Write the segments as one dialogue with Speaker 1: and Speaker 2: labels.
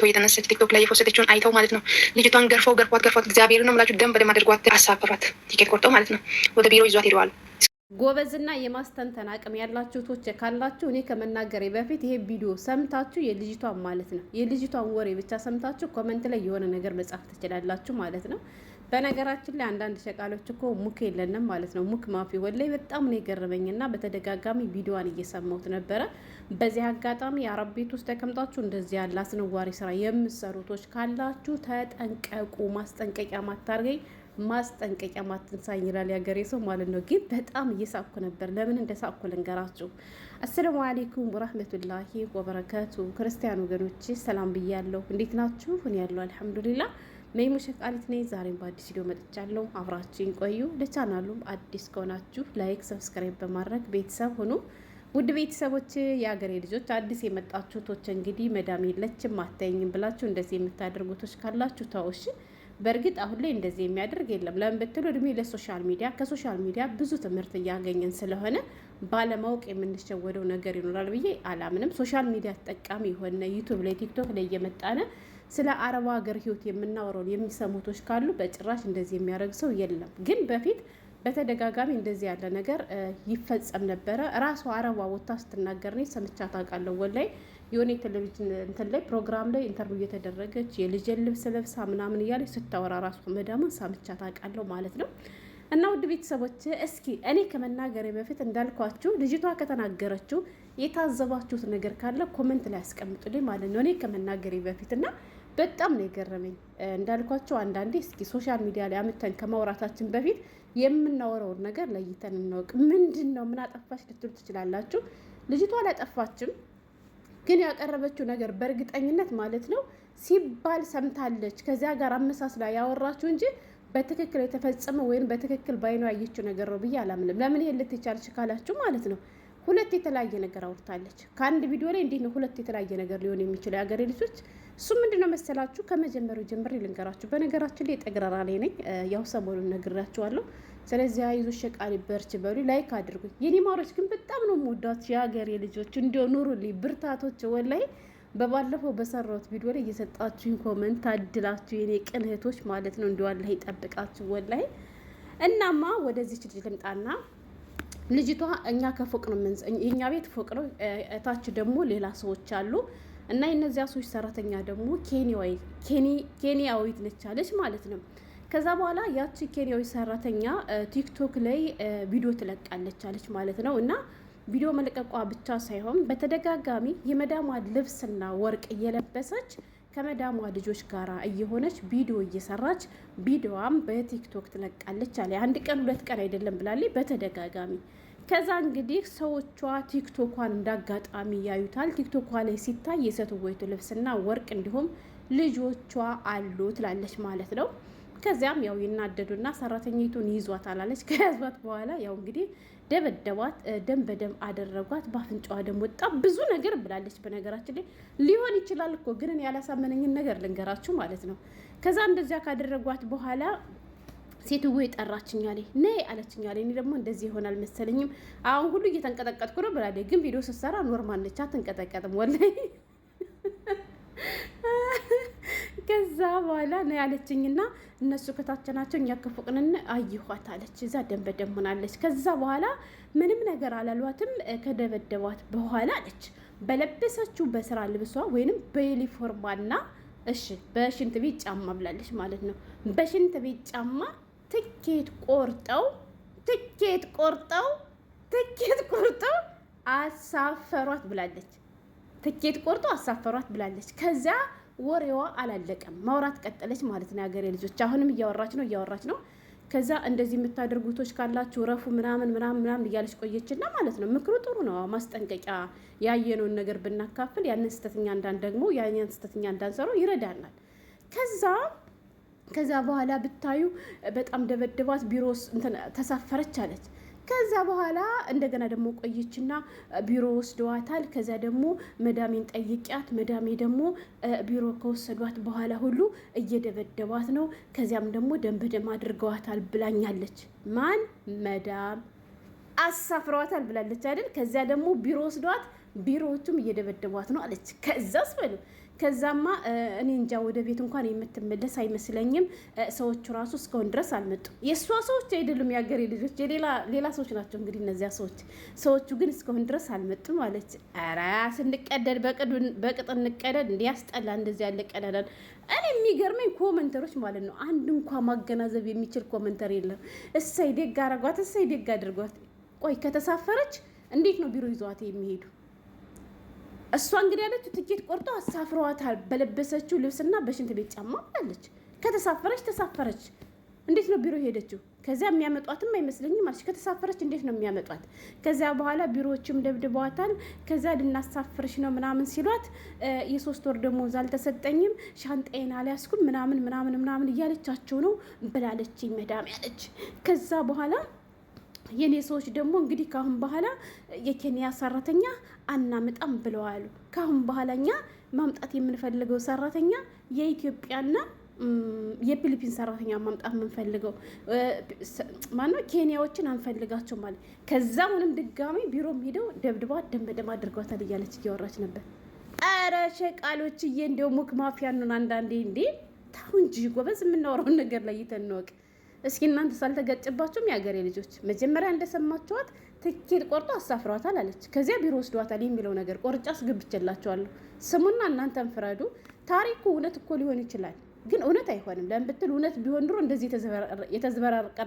Speaker 1: የተነሳች ቲክቶክ ላይ የፖስተችውን አይተው ማለት ነው። ልጅቷን ገርፏት እግዚአብሔር ነው የምላችሁ ደም በደም አድርጓት አሳፍሯት ቲኬት ቆርጠው ማለት ነው ወደ ቢሮ ይዟት ሄደዋል።
Speaker 2: ጎበዝና የማስተንተን አቅም ያላችሁ ቶች ካላችሁ እኔ ከመናገሬ በፊት ይሄ ቪዲዮ ሰምታችሁ የልጅቷን ማለት ነው የልጅቷን ወሬ ብቻ ሰምታችሁ ኮመንት ላይ የሆነ ነገር መጻፍ ትችላላችሁ ማለት ነው። በነገራችን ላይ አንዳንድ ሸቃሎች እኮ ሙክ የለንም ማለት ነው። ሙክ ማፊ ወላይ በጣም ነው የገረመኝና በተደጋጋሚ ቪዲዮዋን እየሰማሁት ነበረ። በዚህ አጋጣሚ የአረብ ቤት ውስጥ ተቀምጣችሁ እንደዚህ ያለ አስነዋሪ ስራ የምትሰሩቶች ካላችሁ ተጠንቀቁ። ማስጠንቀቂያ ማታርገኝ ማስጠንቀቂያ ማትንሳኝ ይላል ያገሬ ሰው ማለት ነው። ግን በጣም እየሳኩ ነበር። ለምን እንደሳኩ ልንገራችሁ። አሰላሙ አለይኩም ወራህመቱላሂ ወበረካቱ። ክርስቲያን ወገኖች ሰላም ብያለሁ። እንዴት ናችሁ? እኔ ያለው አልሐምዱሊላህ ነይ ሙሸቃሊት ነኝ። ዛሬም በአዲስ ቪዲዮ መጥቻለሁ። አብራችሁኝ ቆዩ። ለቻናሉም አዲስ ከሆናችሁ ላይክ፣ ሰብስክራይብ በማድረግ ቤተሰብ ሁኑ። ውድ ቤተሰቦች፣ የአገሬ ልጆች፣ አዲስ የመጣችሁ ቶች እንግዲህ መዳም የለችም አታየኝም ብላችሁ እንደዚህ የምታደርጉቶች ካላችሁ ተውሽ። በእርግጥ አሁን ላይ እንደዚህ የሚያደርግ የለም። ለምን ብትሉ እድሜ ለሶሻል ሚዲያ፣ ከሶሻል ሚዲያ ብዙ ትምህርት እያገኘን ስለሆነ ባለማወቅ የምንሸወደው ነገር ይኖራል ብዬ አላምንም። ሶሻል ሚዲያ ተጠቃሚ የሆነ ዩቱብ ላይ ቲክቶክ ላይ እየመጣነ ስለ አረብ ሀገር ህይወት የምናወራውን የሚሰሙቶች ካሉ በጭራሽ እንደዚህ የሚያደርግ ሰው የለም። ግን በፊት በተደጋጋሚ እንደዚህ ያለ ነገር ይፈጸም ነበረ። ራሷ አረቧ ወጥታ ስትናገር ነው ሰምቻት አውቃለሁ። ወላይ የሆነ ቴሌቪዥን እንትን ላይ ፕሮግራም ላይ ኢንተርቪው እየተደረገች የልጅን ልብስ ለብሳ ምናምን እያለች ስታወራ ራሷ መዳምን ሰምቻት አውቃለሁ ማለት ነው። እና ውድ ቤተሰቦች እስኪ እኔ ከመናገሬ በፊት እንዳልኳችሁ ልጅቷ ከተናገረችው የታዘባችሁት ነገር ካለ ኮሜንት ላይ አስቀምጡልኝ ማለት ነው። እኔ ከመናገሬ በፊት እና በጣም ነው የገረመኝ። እንዳልኳችሁ አንዳንዴ እስኪ ሶሻል ሚዲያ ላይ አምተን ከማውራታችን በፊት የምናወራውን ነገር ለይተን እናውቅ። ምንድን ነው ምን አጠፋች ልትሉ ትችላላችሁ። ልጅቷ አላጠፋችም፣ ግን ያቀረበችው ነገር በእርግጠኝነት ማለት ነው ሲባል ሰምታለች። ከዚያ ጋር አመሳስላ ያወራችሁ እንጂ በትክክል የተፈጸመ ወይም በትክክል ባይኗ ያየችው ነገር ነው ብዬ አላምንም። ለምን ይሄን ልትቻልሽ ካላችሁ ማለት ነው ሁለት የተለያየ ነገር አውርታለች። ከአንድ ቪዲዮ ላይ እንዴት ነው ሁለት የተለያየ ነገር ሊሆን የሚችለው? የሀገሬ ልጆች እሱ ምንድነው መሰላችሁ? ከመጀመሪያው ጀምሬ ልንገራችሁ። በነገራችን ላይ ጠግራራ ላይ ነኝ፣ ያው ሰሞኑን ነግራችኋለሁ። ስለዚህ አይዞ ሸቃሊ በርች በሉ፣ ላይክ አድርጉኝ የኔ ማሮች። ግን በጣም ነው የምወዳችሁ የሀገሬ ልጆች፣ እንዲያው ኑሩልኝ ብርታቶች። ወላይ በባለፈው በሰራሁት ቪዲዮ ላይ እየሰጣችሁኝ ኮመንት አድላችሁ የኔ ቅን እህቶች ማለት ነው። እንዲያው አላህ ይጠብቃችሁ ወላይ። እናማ ወደዚህ ልጅ ልምጣና ልጅቷ እኛ ከፎቅ ነው የኛ ቤት ፎቅ ነው፣ እታች ደግሞ ሌላ ሰዎች አሉ እና የነዚያ ሰዎች ሰራተኛ ደግሞ ኬንያዊት ነች አለች ማለት ነው። ከዛ በኋላ ያቺ ኬንያዊ ሰራተኛ ቲክቶክ ላይ ቪዲዮ ትለቃለች አለች ማለት ነው። እና ቪዲዮ መለቀቋ ብቻ ሳይሆን በተደጋጋሚ የመዳሟ ልብስና ወርቅ እየለበሰች ከመዳሟ ልጆች ጋር እየሆነች ቪዲዮ እየሰራች ቪዲዮዋም በቲክቶክ ትለቃለች አለ። አንድ ቀን ሁለት ቀን አይደለም ብላለች በተደጋጋሚ። ከዛ እንግዲህ ሰዎቿ ቲክቶኳን እንዳጋጣሚ ያዩታል። ቲክቶኳ ላይ ሲታይ የሴትወይቱ ልብስና ወርቅ እንዲሁም ልጆቿ አሉ ትላለች ማለት ነው። ከዚያም ያው ይናደዱና ሰራተኛይቱን ይዟታል አለች። ከያዟት በኋላ ያው እንግዲህ ደበደቧት፣ ደም በደም አደረጓት፣ በአፍንጫዋ ደም ወጣ፣ ብዙ ነገር ብላለች። በነገራችን ላይ ሊሆን ይችላል እኮ ግን ያላሳመነኝን ነገር ልንገራችሁ ማለት ነው። ከዛ እንደዚያ ካደረጓት በኋላ ሴትዮ የጠራችኝ አለኝ፣ ነይ አለችኝ አለኝ። እኔ ደግሞ እንደዚህ ይሆናል መሰለኝም አሁን ሁሉ እየተንቀጠቀጥኩ ነው ብላለች። ግን ቪዲዮ ስትሰራ ኖርማል ነች፣ አትንቀጠቀጥም ወላሂ። ከዛ በኋላ ነው ያለችኝና እነሱ ከታች ናቸው፣ እኛ ከፎቅንን አየኋት አለች። እዛ ደም በደም ሆናለች። ከዛ በኋላ ምንም ነገር አላሏትም። ከደበደቧት በኋላ አለች በለበሰችው በስራ ልብሷ ወይንም በዩኒፎርማና እሺ በሽንት ቤት ጫማ ብላለች ማለት ነው። በሽንት ቤት ጫማ ትኬት ቆርጠው አሳፈሯት ብላለች። ትኬት ቆርጠው አሳፈሯት ብላለች። ከዛ ወሬዋ አላለቀም፣ ማውራት ቀጠለች ማለት ነው። የሀገሬ ልጆች አሁንም እያወራች ነው። ከዛ እንደዚህ የምታደርጉቶች ካላችሁ ረፉ ምናምን እያለች ቆየችና ማለት ነው። ምክሩ ጥሩ ነው፣ ማስጠንቀቂያ ያየነውን ነገር ብናካፍል ያንን ስተተኛ እንዳንሰራው ይረዳናል። ከዛ በኋላ ብታዩ በጣም ደበደባት፣ ቢሮ ተሳፈረች አለች። ከዛ በኋላ እንደገና ደግሞ ቆየችና ቢሮ ወስደዋታል። ከዛ ደግሞ መዳሜን ጠይቂያት፣ መዳሜ ደግሞ ቢሮ ከወሰዷት በኋላ ሁሉ እየደበደቧት ነው። ከዚያም ደግሞ ደም በደም አድርገዋታል ብላኛለች። ማን? መዳም አሳፍረዋታል ብላለች አይደል? ከዚያ ደግሞ ቢሮ ወስደዋት ቢሮዎቹም እየደበደቧት ነው አለች። ከዛስ በሉ ከዛማ እኔ እንጃ ወደ ቤት እንኳን የምትመለስ አይመስለኝም። ሰዎቹ ራሱ እስካሁን ድረስ አልመጡም። የእሷ ሰዎች አይደሉም የሀገሬ ልጆች፣ ሌላ ሰዎች ናቸው። እንግዲህ እነዚያ ሰዎቹ ግን እስካሁን ድረስ አልመጡም አለች። ኧረ ስንቀደድ በቅጥ እንቀደድ እንዲያስጠላ እንደዚህ ያለ ቀዳዳል። እኔ የሚገርመኝ ኮመንተሮች ማለት ነው አንድ እንኳ ማገናዘብ የሚችል ኮመንተር የለም። እሰይ ደግ አረጓት፣ እሰይ ደግ አድርጓት። ቆይ ከተሳፈረች እንዴት ነው ቢሮ ይዘዋት የሚሄዱ? እሷ እንግዲህ ያለችው ትኬት ቆርጦ አሳፍረዋታል በለበሰችው ልብስና በሽንት ቤት ጫማ ብላለች። ከተሳፈረች ተሳፈረች፣ እንዴት ነው ቢሮ ሄደችው? ከዚያ የሚያመጧትም አይመስለኝም አለች። ከተሳፈረች እንዴት ነው የሚያመጧት? ከዚያ በኋላ ቢሮዎችም ደብድበዋታል። ከዚያ ልናሳፍርሽ ነው ምናምን ሲሏት የ3 ወር ደሞዝ አልተሰጠኝም፣ ሻንጣዬን አልያዝኩም ምናምን እያለቻቸው ነው ብላለች መዳም ያለች። ከዛ በኋላ የኔ ሰዎች ደግሞ እንግዲህ ካሁን በኋላ የኬንያ ሰራተኛ አናምጣም ብለዋል። ካሁን በኋላ እኛ ማምጣት የምንፈልገው ሰራተኛ የኢትዮጵያና የፊሊፒን ሰራተኛ ማምጣት የምንፈልገው ማነው ኬንያዎችን አንፈልጋቸው ማለት። ከዛ ምንም ድጋሚ ቢሮም ሄደው ደብድባት ደም አድርጓታል እያለች እያወራች ነበር። አረ ሸቃሎችዬ እንደው ሙክ ማፊያ ነን አንዳንዴ። እንዴ ታው እንጂ ጎበዝ፣ የምናወራውን ነገር ላይ ይተንወቅ። እስኪ እናንተ ሳልተገጭባችሁም የሀገሬ ልጆች መጀመሪያ እንደሰማችኋት ትኬት ቆርጦ አሳፍሯታል አለች። ከዚያ ቢሮ ወስዷታል የሚለው ነገር ቆርጫ አስገብቼላችኋለሁ። ስሙና እናንተን ፍረዱ። ታሪኩ እውነት እኮ ሊሆን ይችላል፣ ግን እውነት አይሆንም። ለምን ብትል እውነት ቢሆን ድሮ እንደዚህ የተዝበራረቀ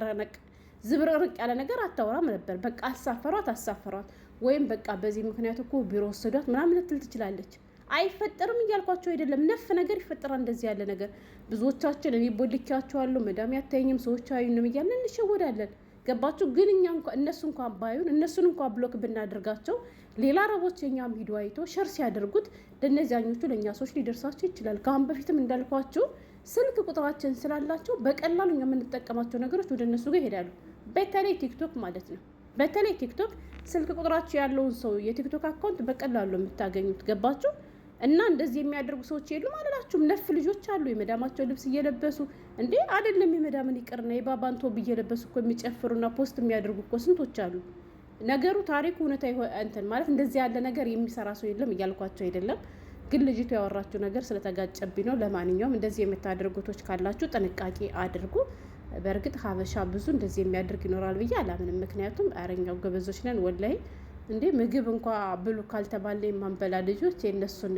Speaker 2: ዝብርርቅ ያለ ነገር አታወራም ነበር። በቃ አሳፈሯት ወይም በቃ በዚህ ምክንያት እኮ ቢሮ ወሰዷት ምናምን ልትል ትችላለች። አይፈጠርም እያልኳቸው አይደለም። ነፍ ነገር ይፈጠራል እንደዚህ ያለ ነገር። ብዙዎቻችን እኔ ቦልኪያቸዋለሁ መዳም ያታየኝም ሰዎች አይኑም እያለን እንሸወዳለን። ገባችሁ? ግን እኛ እነሱ እንኳን ባዩን እነሱን እንኳን ብሎክ ብናደርጋቸው ሌላ አረቦች የኛም ሂዶ አይቶ ሸር ሲያደርጉት ለነዚያኞቹ ለእኛ ሰዎች ሊደርሳቸው ይችላል። ከአሁን በፊትም እንዳልኳችሁ ስልክ ቁጥራችን ስላላቸው በቀላሉ የምንጠቀማቸው ነገሮች ወደ እነሱ ጋር ይሄዳሉ። በተለይ ቲክቶክ ማለት ነው። በተለይ ቲክቶክ ስልክ ቁጥራቸው ያለውን ሰው የቲክቶክ አካውንት በቀላሉ የምታገኙት። ገባችሁ? እና እንደዚህ የሚያደርጉ ሰዎች የሉም አላላችሁም? ነፍ ልጆች አሉ የመዳማቸው ልብስ እየለበሱ እንዴ አይደለም የመዳምን ይቅርና የባባን ቶብ እየለበሱ እኮ የሚጨፍሩና ፖስት የሚያደርጉ እኮ ስንቶች አሉ። ነገሩ ታሪኩ እውነት እንትን ማለት እንደዚህ ያለ ነገር የሚሰራ ሰው የለም እያልኳቸው አይደለም፣ ግን ልጅቱ ያወራችሁ ነገር ስለተጋጨብኝ ነው። ለማንኛውም እንደዚህ የምታደርጉቶች ካላችሁ ጥንቃቄ አድርጉ። በእርግጥ ሀበሻ ብዙ እንደዚህ የሚያደርግ ይኖራል ብዬ አላምንም። ምክንያቱም አረኛው ገበዞች ነን ወላይ እንዴ ምግብ እንኳ ብሉ ካልተባለ የማንበላ ልጆች የእነሱን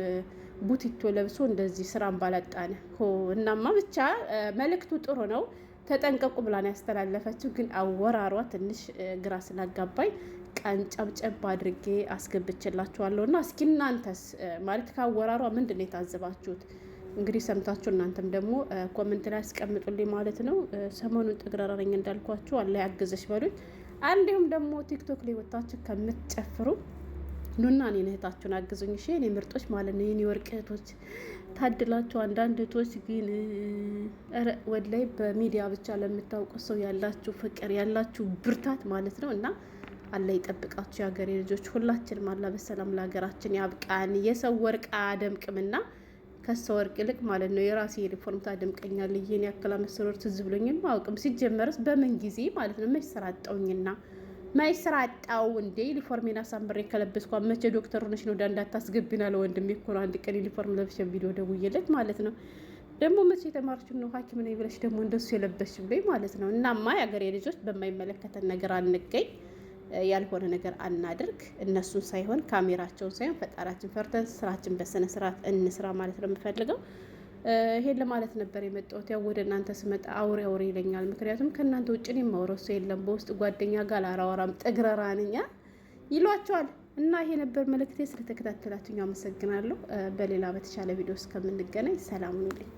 Speaker 2: ቡቲቶ ለብሶ እንደዚህ ስራን ባላጣነ እናማ ብቻ መልእክቱ ጥሩ ነው። ተጠንቀቁ ብላን ያስተላለፈችው፣ ግን አወራሯ ትንሽ ግራ ስላጋባኝ ቀንጨብጨብ አድርጌ አስገብቼላችኋለሁ። እና እስኪ እናንተስ ማለት ካወራሯ ምንድን ነው የታዘባችሁት? እንግዲህ ሰምታችሁ እናንተም ደግሞ ኮሜንት ላይ አስቀምጡልኝ ማለት ነው። ሰሞኑን ጥግረራ ነኝ እንዳልኳችሁ አላህ ያግዘሽ በሉኝ። እንዲሁም ደግሞ ቲክቶክ ላይ ወጣችሁ ከምትጨፍሩ ኑና እኔን እህታችሁን አግዙኝ እሺ፣ እኔ ምርጦች ማለት ነው። የኔ ወርቅ እህቶች ታድላችሁ። አንዳንድ እህቶች ግን ወላይ በሚዲያ ብቻ ለምታውቁ ሰው ያላችሁ ፍቅር ያላችሁ ብርታት ማለት ነው። እና አላህ ይጠብቃችሁ የሀገሬ ልጆች ሁላችንም። አላህ በሰላም ለሀገራችን ያብቃን። የሰው ወርቅ አያደምቅምና ከሰው ወርቅ ይልቅ ማለት ነው የራሴ ዩኒፎርም ታደምቀኛል። ይሄን ያክላ መስሮር ትዝ ብሎኝም አውቅም። ሲጀመርስ በምን ጊዜ ማለት ነው ማይሰራጣውኝና ማይሰራጣው እንዴ ዩኒፎርሜን አሳምሬ ከለበስኩ መቼ ዶክተር ሆነሽ ነው እንዳታስገቢና ለወንድሜ እኮ ነው አንድ ቀን ዩኒፎርም ለብሼ ቪዲዮ ደውዬለት ማለት ነው። ደግሞ መቼ የተማርችው ነው ሐኪም ነኝ ብለሽ ደግሞ እንደሱ የለበስሽ ብለኝ ማለት ነው። እናማ የሀገሬ ልጆች በማይመለከተን ነገር አንገኝ፣ ያልሆነ ነገር አናድርግ። እነሱን ሳይሆን ካሜራቸውን ሳይሆን ፈጣሪያችን ፈርተን ስራችን በስነ ስርዓት እንስራ ማለት ነው የምፈልገው። ይሄን ለማለት ነበር የመጣሁት። ያው ወደ እናንተ ስመጣ አውሬ ይለኛል። ምክንያቱም ከእናንተ ውጭ እኔ የማወራው ሰው የለም። በውስጥ ጓደኛ ጋር አላወራም ጥግረራ ነኝ ይሏቸዋል። እና ይሄ ነበር መልእክቴ። ስለተከታተላችሁኝ አመሰግናለሁ። በሌላ በተሻለ ቪዲዮ እስከምንገናኝ ሰላም ሁኑልኝ።